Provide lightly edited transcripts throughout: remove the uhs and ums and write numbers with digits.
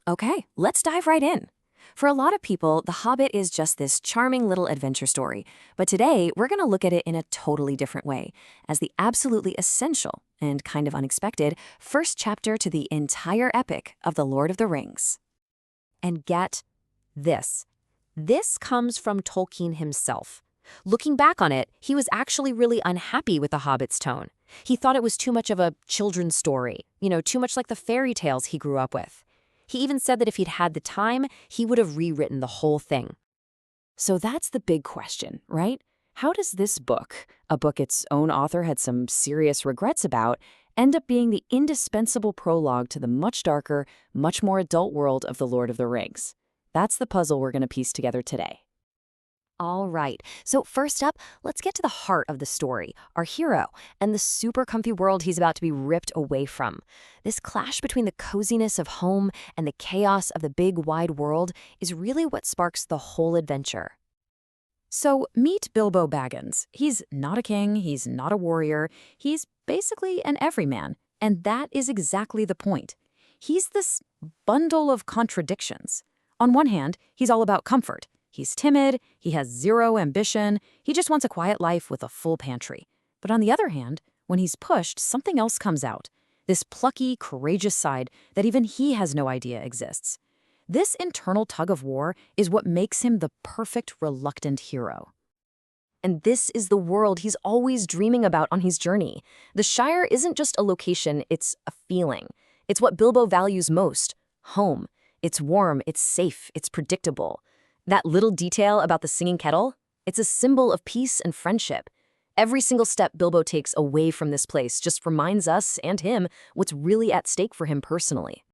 Okay, let's dive right in. For a lot of people, The Hobbit is just this charming little adventure story, but today we're going to look at it in a totally different way, as the absolutely essential and kind of unexpected first chapter to the entire epic of The Lord of the Rings. And get this. This comes from Tolkien himself. Looking back on it, he was actually really unhappy with The Hobbit's tone. He thought it was too much of a children's story, too much like the fairy tales he grew up with. He even said that if he'd had the time, he would have rewritten the whole thing. So that's the big question, right? How does this book, a book its own author had some serious regrets about, end up being the indispensable prologue to the much darker, much more adult world of The Lord of the Rings? That's the puzzle we're going to piece together today. All right, so first up, let's get to the heart of the story, our hero, and the super comfy world he's about to be ripped away from. This clash between the coziness of home and the chaos of the big wide world is really what sparks the whole adventure. So meet Bilbo Baggins. He's not a king, he's not a warrior, he's basically an everyman, and that is exactly the point. He's this bundle of contradictions. On one hand, he's all about comfort. He's timid, he has zero ambition, he just wants a quiet life with a full pantry. But on the other hand, when he's pushed, something else comes out. This plucky, courageous side that even he has no idea exists. This internal tug-of-war is what makes him the perfect reluctant hero. And this is the world he's always dreaming about on his journey. The Shire isn't just a location, it's a feeling. It's what Bilbo values most, home. It's warm, it's safe, it's predictable. That little detail about the singing kettle, it's a symbol of peace and friendship. Every single step Bilbo takes away from this place just reminds us and him what's really at stake for him personally.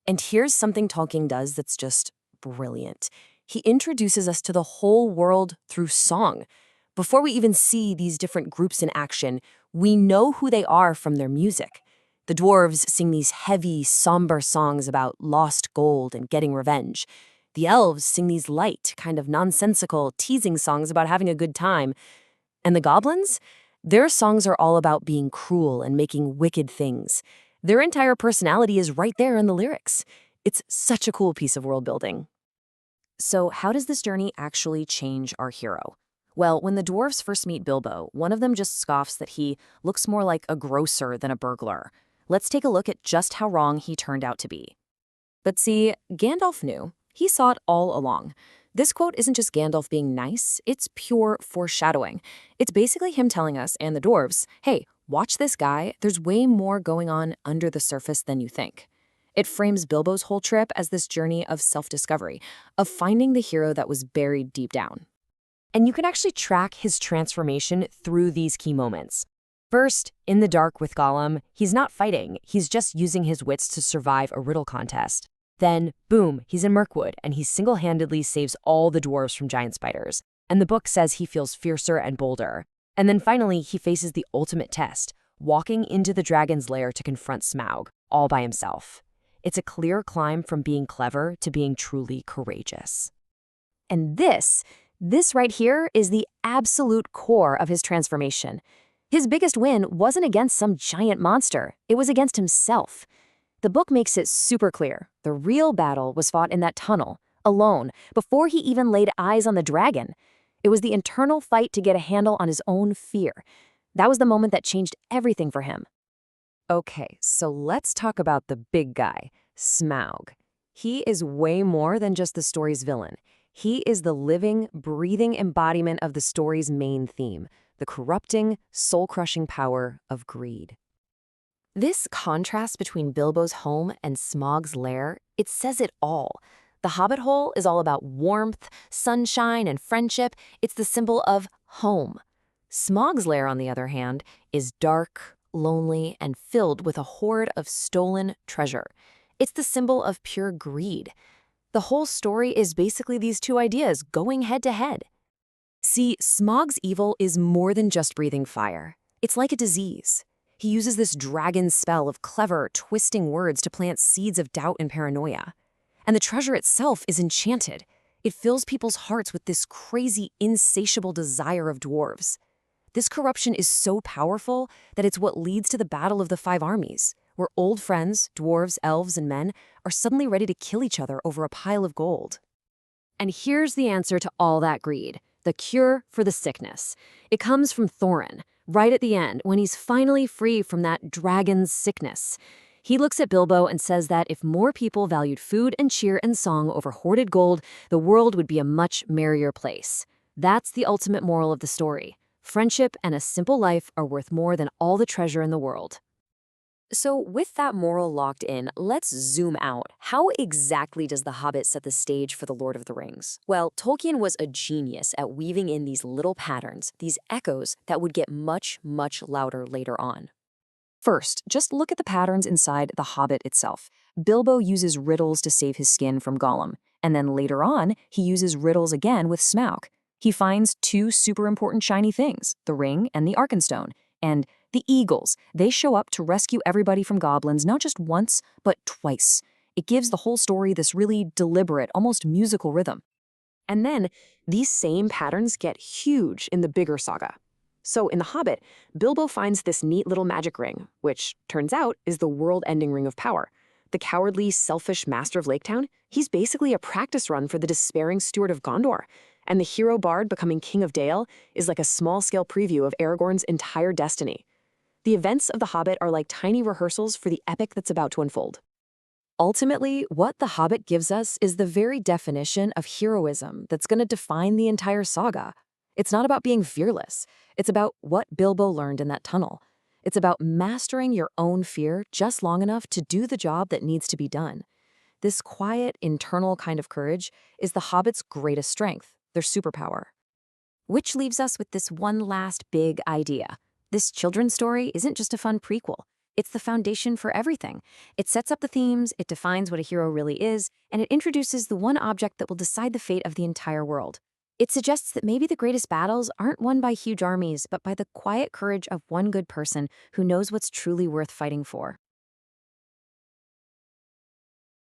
And here's something Tolkien does that's just brilliant. He introduces us to the whole world through song. Before we even see these different groups in action, we know who they are from their music. The dwarves sing these heavy, somber songs about lost gold and getting revenge. The elves sing these light, kind of nonsensical, teasing songs about having a good time. And the goblins? Their songs are all about being cruel and making wicked things. Their entire personality is right there in the lyrics. It's such a cool piece of world building. So how does this journey actually change our hero? Well, when the dwarves first meet Bilbo, one of them just scoffs that he looks more like a grocer than a burglar. Let's take a look at just how wrong he turned out to be. But see, Gandalf knew. He saw it all along. This quote isn't just Gandalf being nice, it's pure foreshadowing. It's basically him telling us and the dwarves, hey, watch this guy, there's way more going on under the surface than you think. It frames Bilbo's whole trip as this journey of self-discovery, of finding the hero that was buried deep down. And you can actually track his transformation through these key moments. First, in the dark with Gollum, he's not fighting, he's just using his wits to survive a riddle contest. Then, boom, he's in Mirkwood, and he single-handedly saves all the dwarves from giant spiders. And the book says he feels fiercer and bolder. And then finally, he faces the ultimate test, walking into the dragon's lair to confront Smaug, all by himself. It's a clear climb from being clever to being truly courageous. And this right here is the absolute core of his transformation. His biggest win wasn't against some giant monster, it was against himself. The book makes it super clear. The real battle was fought in that tunnel, alone, before he even laid eyes on the dragon. It was the internal fight to get a handle on his own fear. That was the moment that changed everything for him. Okay, so let's talk about the big guy, Smaug. He is way more than just the story's villain. He is the living, breathing embodiment of the story's main theme, the corrupting, soul-crushing power of greed. This contrast between Bilbo's home and Smaug's lair, it says it all. The Hobbit hole is all about warmth, sunshine, and friendship. It's the symbol of home. Smaug's lair, on the other hand, is dark, lonely, and filled with a hoard of stolen treasure. It's the symbol of pure greed. The whole story is basically these two ideas going head to head. See, Smaug's evil is more than just breathing fire. It's like a disease. He uses this dragon spell of clever, twisting words to plant seeds of doubt and paranoia. And the treasure itself is enchanted. It fills people's hearts with this crazy, insatiable desire of dwarves. This corruption is so powerful that it's what leads to the Battle of the Five Armies, where old friends, dwarves, elves, and men, are suddenly ready to kill each other over a pile of gold. And here's the answer to all that greed, the cure for the sickness. It comes from Thorin, right at the end, when he's finally free from that dragon's sickness. He looks at Bilbo and says that if more people valued food and cheer and song over hoarded gold, the world would be a much merrier place. That's the ultimate moral of the story. Friendship and a simple life are worth more than all the treasure in the world. So with that moral locked in, let's zoom out. How exactly does The Hobbit set the stage for The Lord of the Rings? Well, Tolkien was a genius at weaving in these little patterns, these echoes that would get much, much louder later on. First, just look at the patterns inside The Hobbit itself. Bilbo uses riddles to save his skin from Gollum, and then later on, he uses riddles again with Smaug. He finds two super important shiny things, the ring and the Arkenstone, and the eagles. They show up to rescue everybody from goblins not just once, but twice. It gives the whole story this really deliberate, almost musical rhythm. And then, these same patterns get huge in the bigger saga. So in The Hobbit, Bilbo finds this neat little magic ring, which, turns out, is the world-ending ring of power. The cowardly, selfish master of Lake Town, he's basically a practice run for the despairing steward of Gondor. And the hero bard becoming King of Dale is like a small-scale preview of Aragorn's entire destiny. The events of The Hobbit are like tiny rehearsals for the epic that's about to unfold. Ultimately, what The Hobbit gives us is the very definition of heroism that's going to define the entire saga. It's not about being fearless. It's about what Bilbo learned in that tunnel. It's about mastering your own fear just long enough to do the job that needs to be done. This quiet, internal kind of courage is The Hobbit's greatest strength, their superpower. Which leaves us with this one last big idea. This children's story isn't just a fun prequel. It's the foundation for everything. It sets up the themes, it defines what a hero really is, and it introduces the one object that will decide the fate of the entire world. It suggests that maybe the greatest battles aren't won by huge armies, but by the quiet courage of one good person who knows what's truly worth fighting for.